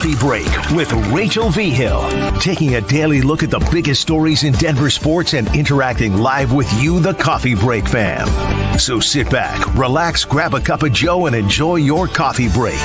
Coffee Break with Rachel Vigil, taking a daily look at the biggest stories in Denver sports and interacting live with you, the Coffee Break fam. So sit back, relax, grab a cup of joe, and enjoy your coffee break.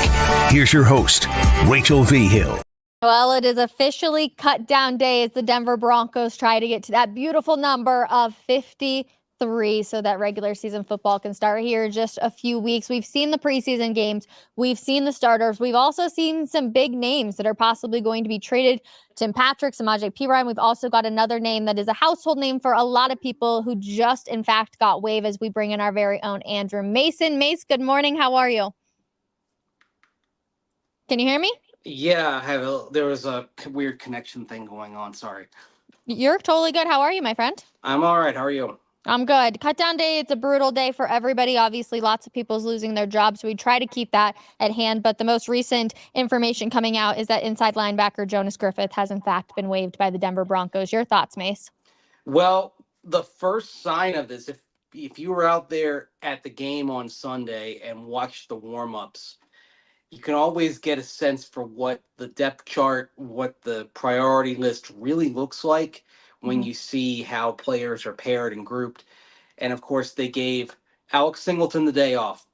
Here's your host, Rachel Vigil. Well, it is officially cut down day as the Denver Broncos try to get to that beautiful number of 53 so that regular season football can start here in just a few weeks. We've seen the preseason games. We've seen the starters. We've also seen some big names that are possibly going to be traded. Tim Patrick, Samaje Perine. We've also got another name that is a household name for a lot of people who just, in fact, got waived as we bring in our very own Andrew Mason. Mace, good morning. How are you? Can you hear me? Yeah, there was a weird connection thing going on. Sorry. You're totally good. How are you, my friend? I'm all right. How are you? I'm good. Cut down day, it's a brutal day for everybody. Obviously, lots of people's losing their jobs, so we try to keep that at hand. But the most recent information coming out is that inside linebacker Jonas Griffith has, in fact, been waived by the Denver Broncos. Your thoughts, Mace? Well, the first sign of this, if you were out there at the game on Sunday and watched the warm-ups, you can always get a sense for what the depth chart, what the priority list really looks like when you see how players are paired and grouped. And of course, they gave Alex Singleton the day off.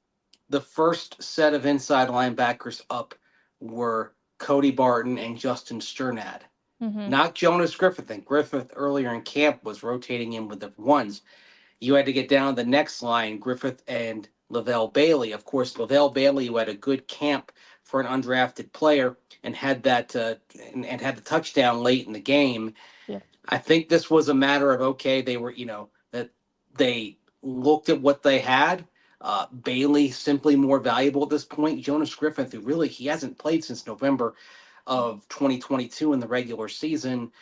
The first set of inside linebackers up were Cody Barton and Justin Sternad, not Jonas Griffith. And Griffith earlier in camp was rotating in with the ones. You had to get down the next line, Griffith and Lavelle Bailey. Of course, Lavelle Bailey, who had a good camp for an undrafted player and had that and had the touchdown late in the game. Yeah. I think this was a matter of, okay, they were, that they looked at what they had. Bailey simply more valuable at this point. Jonas Griffith, who really, he hasn't played since November of 2022 in the regular season,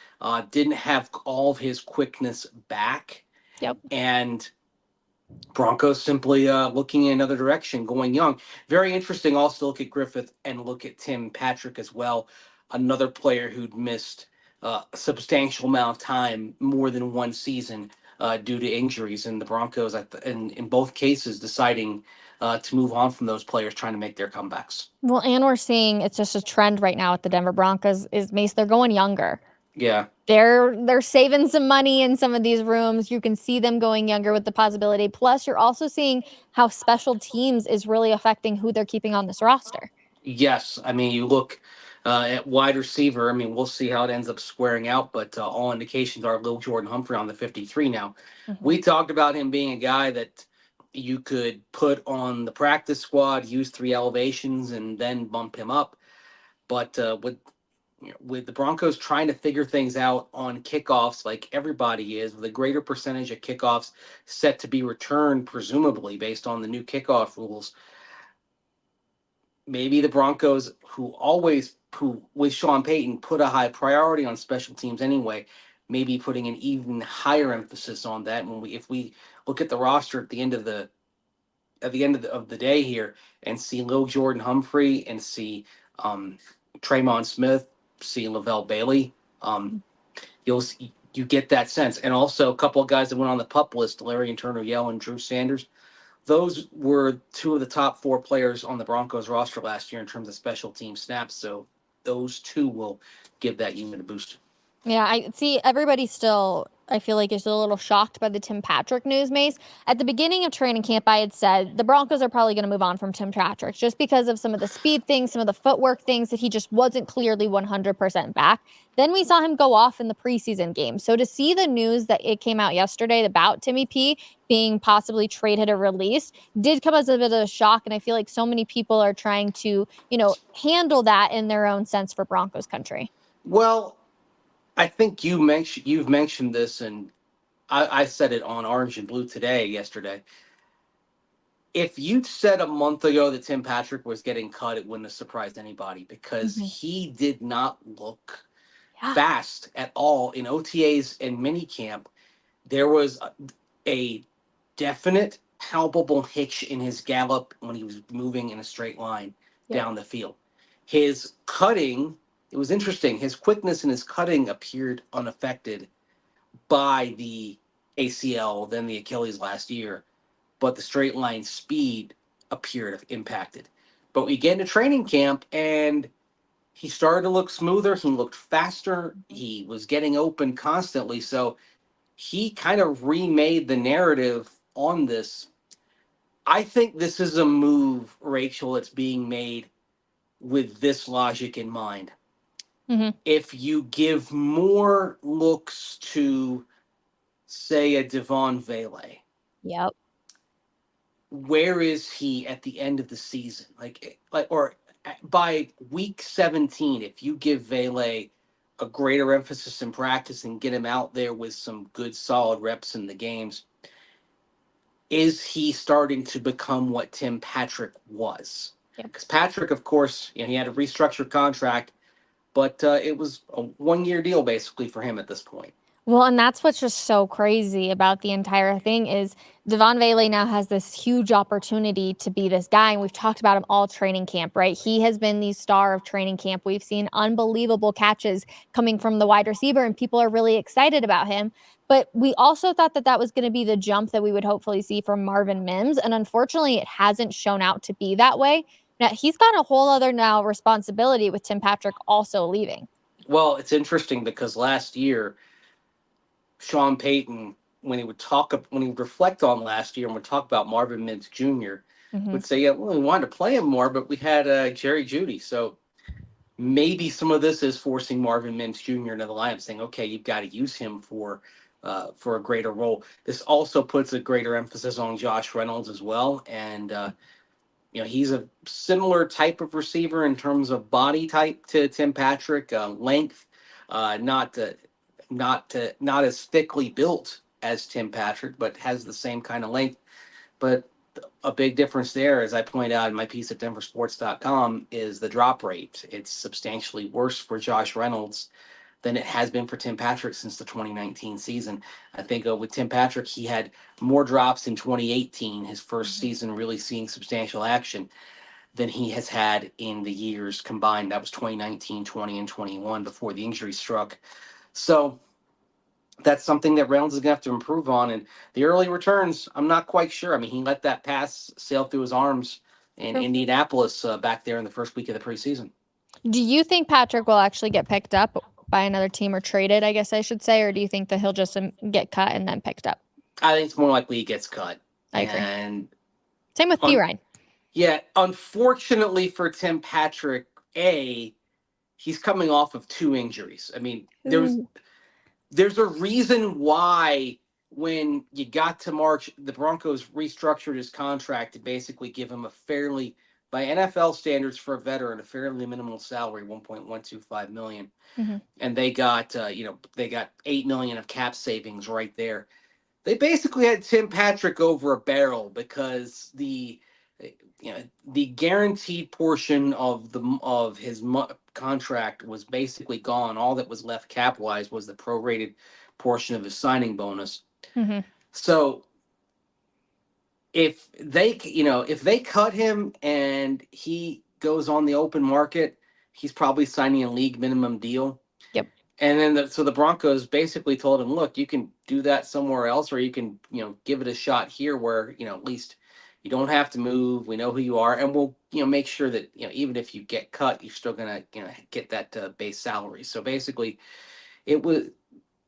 didn't have all of his quickness back. Yep. And Broncos simply looking in another direction, going young. Very interesting also look at Griffith and look at Tim Patrick as well, another player who'd missed a substantial amount of time, more than one season, due to injuries. And the Broncos, in both cases, deciding to move on from those players, trying to make their comebacks. Well, and we're seeing it's just a trend right now at the Denver Broncos is, Mace, they're going younger. Yeah. They're saving some money in some of these rooms. You can see them going younger with the possibility. Plus, you're also seeing how special teams is really affecting who they're keeping on this roster. Yes. I mean, you look at wide receiver. I mean, we'll see how it ends up squaring out, but all indications are Lil Jordan Humphrey on the 53 now. We talked about him being a guy that you could put on the practice squad, use 3 elevations, and then bump him up. But with the Broncos trying to figure things out on kickoffs like everybody is, with a greater percentage of kickoffs set to be returned, presumably based on the new kickoff rules, maybe the Broncos, who with Sean Payton put a high priority on special teams anyway, maybe putting an even higher emphasis on that. If we look at the roster at the end of the day here and see Lil Jordan Humphrey and see Tremon Smith, see Lavelle Bailey, you get that sense. And also a couple of guys that went on the PUP list, Larry and Turner Yell and Drew Sanders. Those were 2 of the top 4 players on the Broncos roster last year in terms of special team snaps. So those 2 will give that unit a boost. Yeah, I see everybody still, I feel like, is a little shocked by the Tim Patrick news, Mace. At the beginning of training camp, I had said the Broncos are probably going to move on from Tim Patrick just because of some of the speed things, some of the footwork things that he just wasn't clearly 100% back. Then we saw him go off in the preseason game. So to see the news that it came out yesterday about Timmy P being possibly traded or released did come as a bit of a shock. And I feel like so many people are trying to, handle that in their own sense for Broncos country. Well, I think you've mentioned this, and I said it on Orange and Blue yesterday. If you'd said a month ago that Tim Patrick was getting cut, it wouldn't have surprised anybody because he did not look fast at all in OTAs and minicamp. There was a definite, palpable hitch in his gallop when he was moving in a straight line down the field. His cutting, it was interesting. His quickness and his cutting appeared unaffected by the ACL, then the Achilles last year, but the straight line speed appeared impacted. But we get into training camp and he started to look smoother. He looked faster. He was getting open constantly. So he kind of remade the narrative on this. I think this is a move, Rachel, that's being made with this logic in mind. Mm-hmm. If you give more looks to, say, a Devon Vele, Yep. where is he at the end of the season? Or by week 17, if you give Vele a greater emphasis in practice and get him out there with some good, solid reps in the games, is he starting to become what Tim Patrick was? Yep. Because Patrick, of course, he had a restructured contract, but it was a 1-year deal basically for him at this point. Well, and that's what's just so crazy about the entire thing is Devon Vele now has this huge opportunity to be this guy. And we've talked about him all training camp, right? He has been the star of training camp. We've seen unbelievable catches coming from the wide receiver, and people are really excited about him. But we also thought that was going to be the jump that we would hopefully see from Marvin Mims. And unfortunately, it hasn't shown out to be that way. Now, he's got a whole other now responsibility with Tim Patrick also leaving. Well, it's interesting because last year, Sean Payton, when he would reflect on last year and would talk about Marvin Mims Jr., would say, yeah, well, we wanted to play him more, but we had Jerry Jeudy. So maybe some of this is forcing Marvin Mims Jr. into the lineup, saying, okay, you've got to use him for a greater role. This also puts a greater emphasis on Josh Reynolds as well. And, he's a similar type of receiver in terms of body type to Tim Patrick, length, not as thickly built as Tim Patrick, but has the same kind of length. But a big difference there, as I point out in my piece at denversports.com, is the drop rate. It's substantially worse for Josh Reynolds than it has been for Tim Patrick since the 2019 season. I think with Tim Patrick, he had more drops in 2018, his first season really seeing substantial action, than he has had in the years combined. That was 2019, 20, and 21 before the injury struck. So that's something that Reynolds is going to have to improve on. And the early returns, I'm not quite sure. I mean, he let that pass sail through his arms in Indianapolis back there in the first week of the preseason. Do you think Patrick will actually get picked up by another team or traded, I guess I should say, or do you think that he'll just get cut and then picked up? I think it's more likely he gets cut. I agree. And same with Pirine. Yeah, unfortunately for Tim Patrick, he's coming off of 2 injuries. I mean, there's a reason why when you got to March, the Broncos restructured his contract to basically give him a fairly, by NFL standards for a veteran, a fairly minimal salary, $1.125 million. Mm-hmm. And they got, they got $8 million of cap savings right there. They basically had Tim Patrick over a barrel because the guaranteed portion of his contract was basically gone. All that was left cap wise was the prorated portion of his signing bonus. Mm-hmm. So if they cut him and he goes on the open market, he's probably signing a league minimum deal. Yep. And then the Broncos basically told him, look, you can do that somewhere else, or you can give it a shot here where at least you don't have to move. We know who you are, and we'll make sure that even if you get cut, you're still gonna get that base salary. So basically,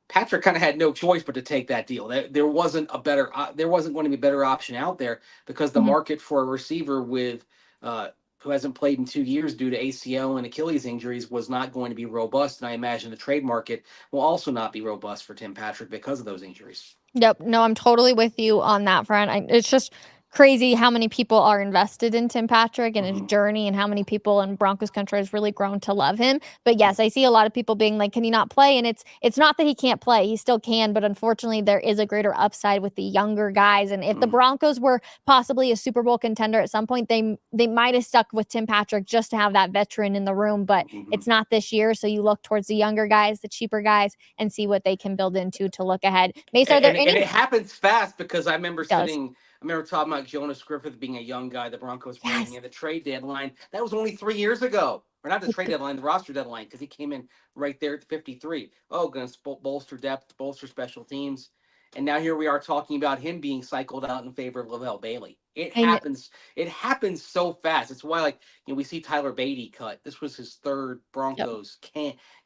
Patrick kind of had no choice but to take that deal. There wasn't going to be a better option out there because the market for a receiver with who hasn't played in 2 years due to ACL and Achilles injuries was not going to be robust, and I imagine the trade market will also not be robust for Tim Patrick because of those injuries. Yep. No, I'm totally with you on that front. It's just crazy how many people are invested in Tim Patrick and his journey, and how many people in Broncos country has really grown to love him. But yes, I see a lot of people being like, can he not play? And it's not that he can't play. He still can. But unfortunately, there is a greater upside with the younger guys. And if the Broncos were possibly a Super Bowl contender at some point, they might have stuck with Tim Patrick just to have that veteran in the room. But it's not this year. So you look towards the younger guys, the cheaper guys, and see what they can build into to look ahead. Mace, are there any? And it happens fast because I remember talking about Jonas Griffith being a young guy the Broncos bringing in the trade deadline. That was only 3 years ago. Or not the trade deadline, the roster deadline, because he came in right there at 53. Oh, going to bolster depth, bolster special teams. And now here we are talking about him being cycled out in favor of Lavelle Bailey. It I know. happens. It happens so fast. It's why, like, we see Tyler Beatty cut. This was his third Yep. Broncos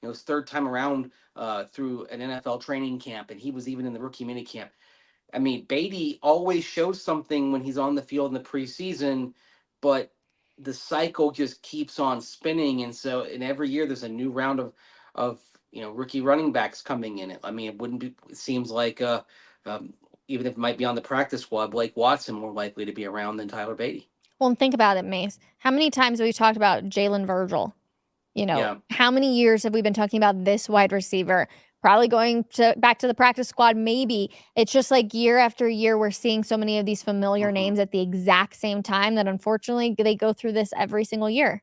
his third time around through an NFL training camp, and he was even in the rookie mini camp. I mean, Beatty always shows something when he's on the field in the preseason, but the cycle just keeps on spinning, and so and every year there's a new round of rookie running backs coming in. I mean, it wouldn't be. It seems like um, even if it might be on the practice squad, Blake Watson more likely to be around than Tyler Beatty. Well, and think about it, Mace. How many times have we talked about Jalen Virgil? Yeah. How many years have we been talking about this wide receiver? Probably going back to the practice squad, maybe. It's just like year after year, we're seeing so many of these familiar hmm names at the exact same time that unfortunately they go through this every single year.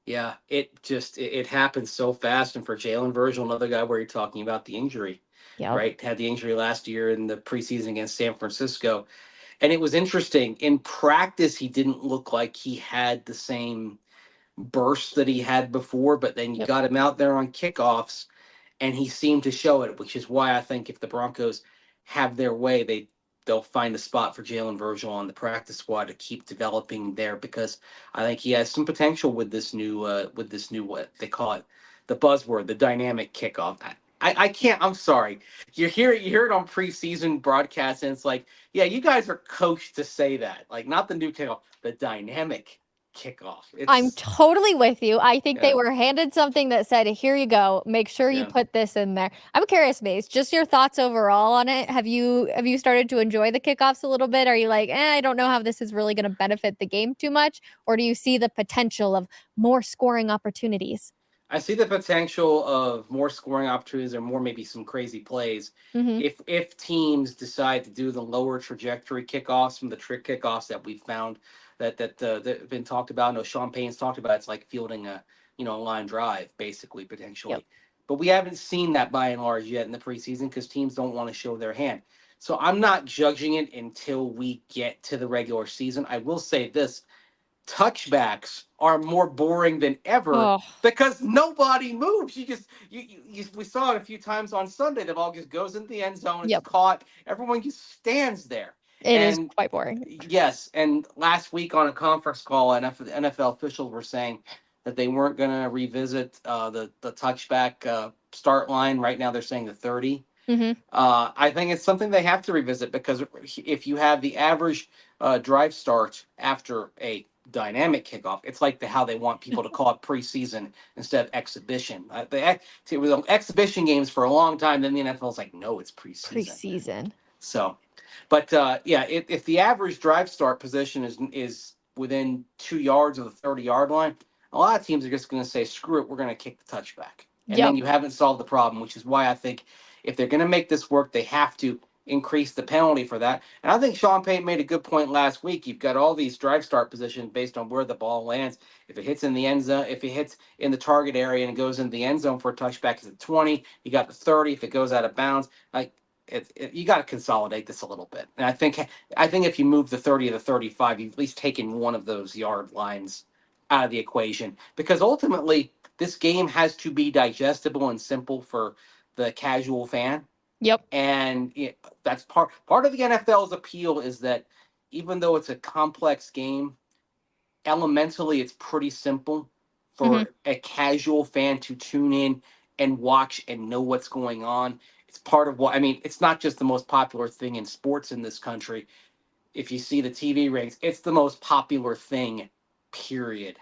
Yeah, it happens so fast. And for Jalen Virgil, another guy where you're talking about the injury, Yep. right? Had the injury last year in the preseason against San Francisco. And it was interesting. In practice, he didn't look like he had the same burst that he had before, but then you Yep. got him out there on kickoffs and he seemed to show it, which is why I think if the Broncos have their way, they'll find a spot for Jalen Virgil on the practice squad to keep developing there because I think he has some potential with this new what they call it, the buzzword, the dynamic kickoff. I can't. I'm sorry. You hear it on preseason broadcasts, and it's like, yeah, you guys are coached to say that, like not the new kickoff, the dynamic kickoff. I'm It's totally with you. I think they yeah, were handed something that said, "Here you go. Make sure you yeah. put this in there." I'm curious, Mace, just your thoughts overall on it. Have you started to enjoy the kickoffs a little bit? Are you like, I don't know how this is really going to benefit the game too much, or do you see the potential of more scoring opportunities? I see the potential of more scoring opportunities or more maybe some crazy plays Mm-hmm. if teams decide to do the lower trajectory kickoffs from the trick kickoffs that we've found that have been talked about. I know Sean Payne's talked about. It's like fielding a line drive basically Yep. potentially, but we haven't seen that by and large yet in the preseason because teams don't want to show their hand. So I'm not judging it until we get to the regular season. I will say this: touchbacks are more boring than ever Oh, because nobody moves. We saw it a few times on Sunday. The ball just goes into the end zone. It's yep. caught. Everyone just stands there. It is And quite boring. yes, and last week on a conference call, NFL officials were saying that they weren't going to revisit the touchback start line. Right now, they're saying the 30. Mm-hmm. I think it's something they have to revisit because if you have the average drive start after a dynamic kickoff, it's like how they want people to call it preseason instead of exhibition. It was exhibition games for a long time. Then the NFL's like, no, it's preseason. Preseason. So, but yeah, if the average drive start position is within 2 yards of the 30-yard line, a lot of teams are just going to say, "Screw it, we're going to kick the touchback," and then Yep. you haven't solved the problem. Which is why I think if they're going to make this work, they have to increase the penalty for that. And I think Sean Payton made a good point last week. You've got all these drive start positions based on where the ball lands. If it hits in the end zone, if it hits in the target area and it goes into the end zone for a touchback, it's at 20. You got the 30. If it goes out of bounds, like you got to consolidate this a little bit. And I think if you move the 30 to the 35, you've at least taken one of those yard lines out of the equation because ultimately this game has to be digestible and simple for the casual fan. Yep. And that's part of the NFL's appeal is that even though it's a complex game, elementally it's pretty simple Mm-hmm. for a casual fan to tune in and watch and know what's going on. It's part of what I mean. It's not just the most popular thing in sports in this country. If you see the TV ratings, it's the most popular thing, period,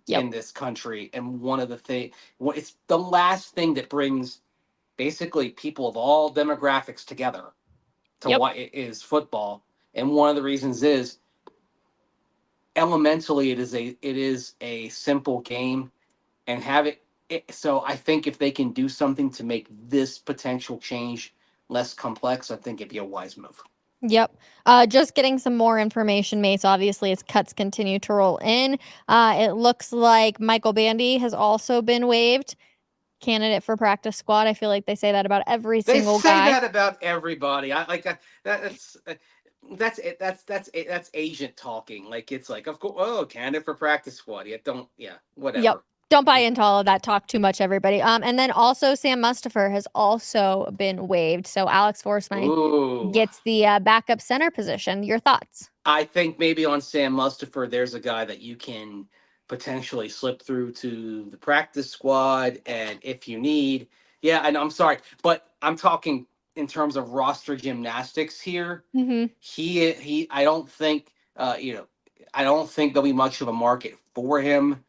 Yep. in this country. And one of the thing, it's the last thing that brings basically people of all demographics together to Yep. what it is football. And one of the reasons is elementally it is a simple game and have so I think if they can do something to make this potential change less complex, I think it'd be a wise move. Yep. Just getting some more information, Mace. Obviously, as cuts continue to roll in, it looks like Michael Bandy has also been waived. Candidate for practice squad. I feel like they say that about every They single say guy. that about everybody. I like that's it. That's agent talking. Like it's like, of course, oh, candidate for practice squad. Yeah, don't, yeah, Yep. whatever. Don't buy into all of that talk too much, everybody. And then also Sam Mustipher has also been waived. So Alex Forsythe Ooh. gets the backup center position. Your thoughts? I think maybe on Sam Mustipher, there's a guy that you can potentially slip through to the practice squad, and if you need, yeah, I know, I'm sorry, but I'm talking in terms of roster gymnastics here. Mm-hmm. I don't think, I don't think there'll be much of a market for him.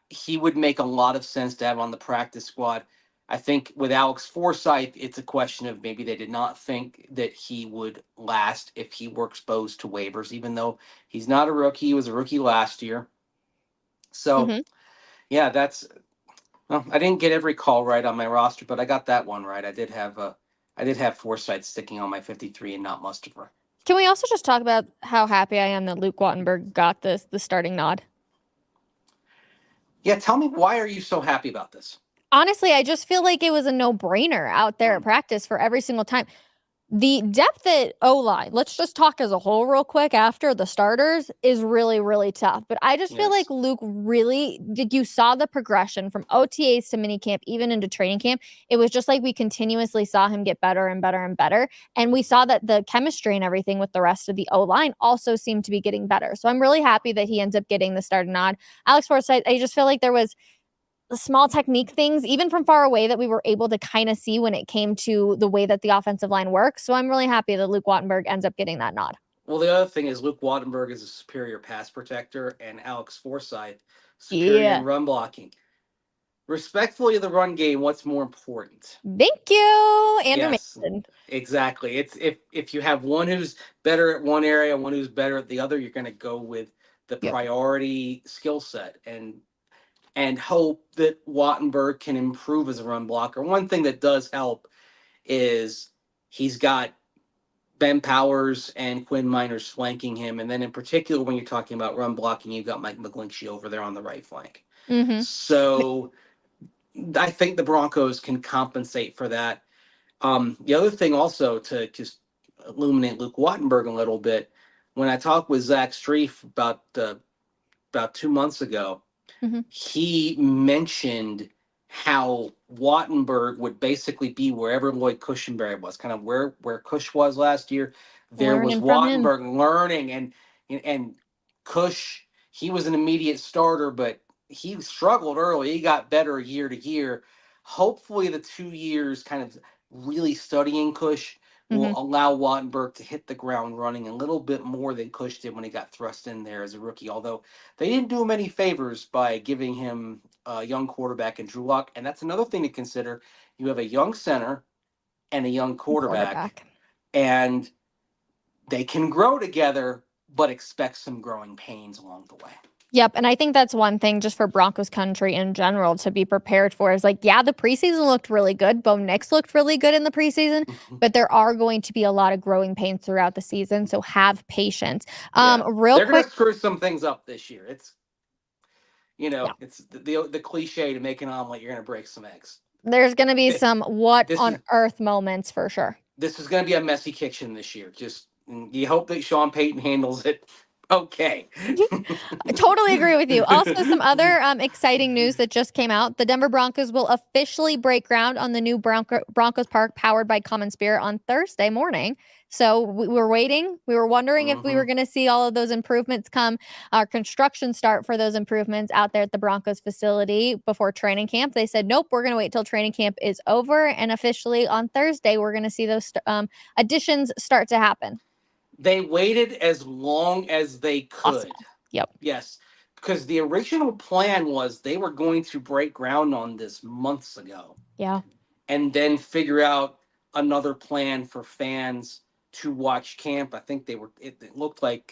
He would make a lot of sense to have on the practice squad. I think with Alex Forsythe, it's a question of maybe they did not think that he would last if he were exposed to waivers, even though he's not a rookie. He was a rookie last year. So, Mm-hmm. yeah, well, I didn't get every call right on my roster, but I got that one right. I did have Forsythe sticking on my 53 and not Mustipher. Can we also just talk about how happy I am that Luke Wattenberg got the starting nod? Yeah, tell me, why are you so happy about this? Honestly, I just feel like it was a no-brainer out there at practice for every single time. The depth at O-line, let's just talk as a whole real quick after the starters, is really, really tough. But I just feel like Yes. Luke you saw the progression from OTAs to minicamp, even into training camp. It was just like we continuously saw him get better and better and better. And we saw that the chemistry and everything with the rest of the O-line also seemed to be getting better. So I'm really happy that he ends up getting the start nod. Alex Forsythe, I just feel like there was small technique things, even from far away, that we were able to kind of see when it came to the way that the offensive line works. So I'm really happy that Luke Wattenberg ends up getting that nod. Well, the other thing is Luke Wattenberg is a superior pass protector, and Alex Forsythe superior in Yeah. run blocking. Respectfully, the run game, what's more important? Thank you, Andrew Yes, Mason. exactly. It's if you have one who's better at one area, one who's better at the other, you're going to go with the Yep. priority skill set and hope that Wattenberg can improve as a run blocker. One thing that does help is he's got Ben Powers and Quinn Miners flanking him. And then in particular, when you're talking about run blocking, you've got Mike McGlinchey over there on the right flank. Mm-hmm. So I think the Broncos can compensate for that. The other thing also to just illuminate Luke Wattenberg a little bit, when I talked with Zach Streif about 2 months ago, Mm-hmm. he mentioned how Wattenberg would basically be wherever Lloyd Cushenberry was, kind of where Cush was last year. There was Learning from him. Wattenberg learning, and Cush, he was an immediate starter, but he struggled early. He got better year to year. Hopefully, the 2 years kind of really studying Cush Mm-hmm. will allow Wattenberg to hit the ground running a little bit more than Cush did when he got thrust in there as a rookie. Although they didn't do him any favors by giving him a young quarterback in Drew Lock, and that's another thing to consider. You have a young center and a young quarterback, and they can grow together, but expect some growing pains along the way. Yep. And I think that's one thing just for Broncos country in general to be prepared for is like, yeah, the preseason looked really good. Bo Nix looked really good in the preseason, but there are going to be a lot of growing pains throughout the season. So have patience. Yeah. Real They're quick. gonna screw some things up this year. It's Yeah. it's the cliche to make an omelet. You're gonna break some eggs. There's going to be some what This on is earth moments for sure. this is gonna be a messy kitchen this year. Just you hope that Sean Payton handles it okay. I totally agree with you. Also, some other exciting news that just came out. The Denver Broncos will officially break ground on the new Broncos Park powered by Common Spirit on Thursday morning. So we were waiting. We were wondering if we were going to see all of those improvements come, our construction start for those improvements out there at the Broncos facility before training camp. They said, nope, we're going to wait till training camp is over. And officially on Thursday, we're going to see those additions start to happen. They waited as long as they could. Awesome. Yep. Yes, because the original plan was they were going to break ground on this months ago. Yeah. And then figure out another plan for fans to watch camp. I think it looked like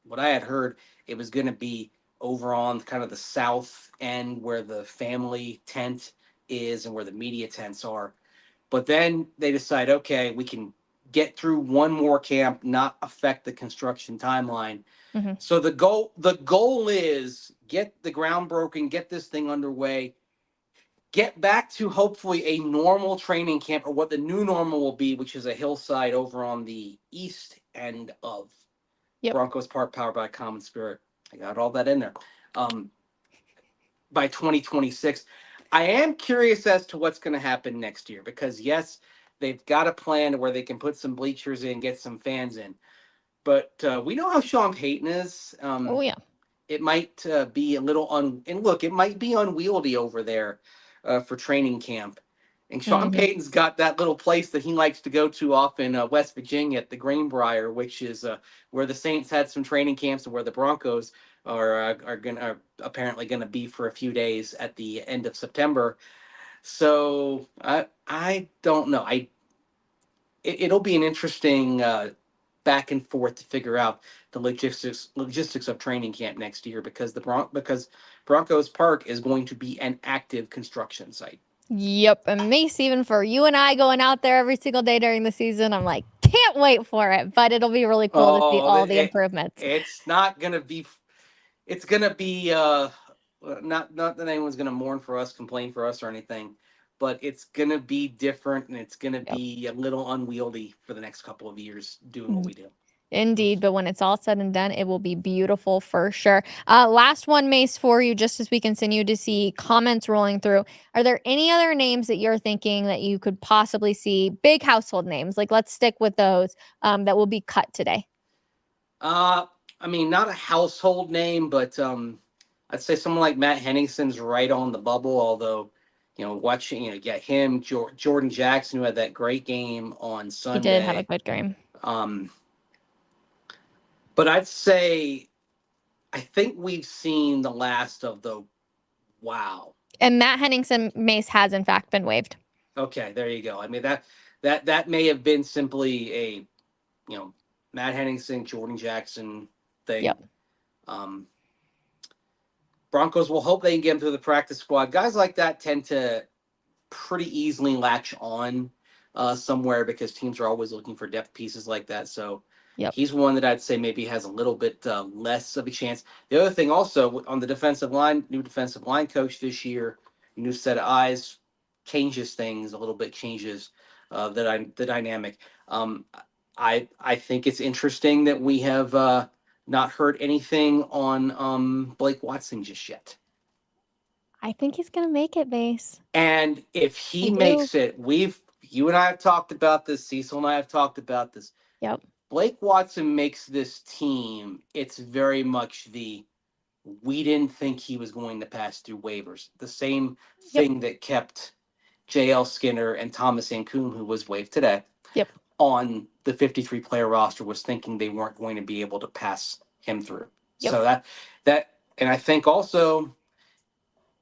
what I had heard, it was going to be over on kind of the south end where the family tent is and where the media tents are. But then they decide, okay, we can get through one more camp, not affect the construction timeline. Mm-hmm. So the goal is get the ground broken, get this thing underway, get back to hopefully a normal training camp, or what the new normal will be, which is a hillside over on the east end of Broncos Park, powered by Common Spirit. I got all that in there. by 2026. I am curious as to what's going to happen next year because yes, they've got a plan where they can put some bleachers in, get some fans in. But we know how Sean Payton is. Oh yeah. It might be a little and look, it might be unwieldy over there for training camp. And Sean Payton's got that little place that he likes to go to off in West Virginia at the Greenbrier, which is where the Saints had some training camps and where the Broncos are apparently gonna be for a few days at the end of September. So I don't know. It'll be an interesting back and forth to figure out the logistics of training camp next year because because Broncos Park is going to be an active construction site. Yep. And Mace, even for you and I going out there every single day during the season, I'm like, can't wait for it. But it'll be really cool to see all the improvements. It's not gonna be. It's gonna be not that anyone's gonna mourn for us, complain for us, or anything, but it's gonna be different and it's gonna be a little unwieldy for the next couple of years doing what we do. Indeed, but when it's all said and done, it will be beautiful for sure. Last one, Mace, for you, just as we continue to see comments rolling through. Are there any other names that you're thinking that you could possibly see, big household names? Like, let's stick with those that will be cut today. I mean, not a household name, but I'd say someone like Matt Henningsen's right on the bubble. Although, watching, him, Jordan Jackson, who had that great game on Sunday. He did have a good game. But I'd say, I think we've seen the last of the wow. And Matt Henningsen, Mace, has in fact been waived. Okay, there you go. I mean, that may have been simply a, Matt Henningsen, Jordan Jackson thing. Yep. Broncos will hope they can get him through the practice squad. Guys like that tend to pretty easily latch on somewhere because teams are always looking for depth pieces like that. So he's one that I'd say maybe has a little bit less of a chance. The other thing also on the defensive line, new defensive line coach this year, new set of eyes, changes things a little bit, changes the dynamic. I think it's interesting that we have not heard anything on Blake Watson just yet. I think he's going to make it, Mace. And if he makes it, you and I have talked about this, Cecil and I have talked about this. Yep. Blake Watson makes this team, it's very much we didn't think he was going to pass through waivers. The same thing that kept J.L. Skinner and Thomas Ankoum, who was waived today, on the 53-player roster, was thinking they weren't going to be able to pass him through. So that, and I think also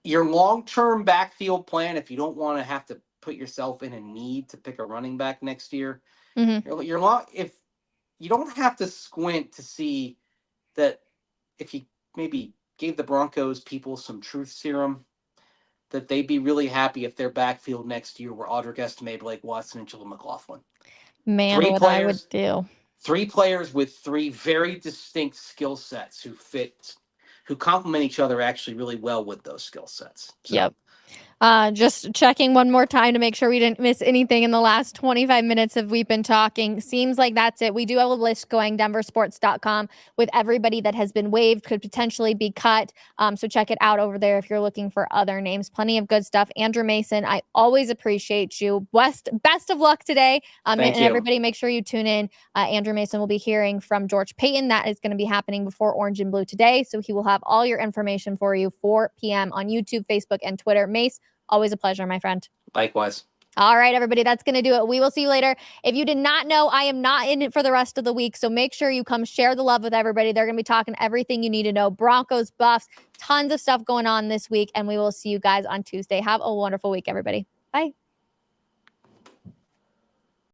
your long-term backfield plan, if you don't want to have to put yourself in a need to pick a running back next year, if you don't have to squint to see that if you maybe gave the Broncos people some truth serum, that they'd be really happy if their backfield next year were Audric Estime, Blake Watson, and Jaleel McLaughlin. Man, what I would do. 3 players with 3 very distinct skill sets who complement each other actually really well with those skill sets. So. Just checking one more time to make sure we didn't miss anything in the last 25 minutes of we've been talking. Seems like that's it. We do have a list going, denversports.com, with everybody that has been waived, could potentially be cut. So check it out over there if you're looking for other names. Plenty of good stuff. Andrew Mason, I always appreciate you. Best of luck today. And everybody make sure you tune in. Andrew Mason will be hearing from George Payton. That is going to be happening before Orange and Blue today. So he will have all your information for you, 4 p.m. on YouTube, Facebook, and Twitter. Mace, always a pleasure, my friend. Likewise. All right, everybody, that's going to do it. We will see you later. If you did not know, I am not in it for the rest of the week, so make sure you come share the love with everybody. They're going to be talking everything you need to know. Broncos, Buffs, tons of stuff going on this week, and we will see you guys on Tuesday. Have a wonderful week, everybody. Bye.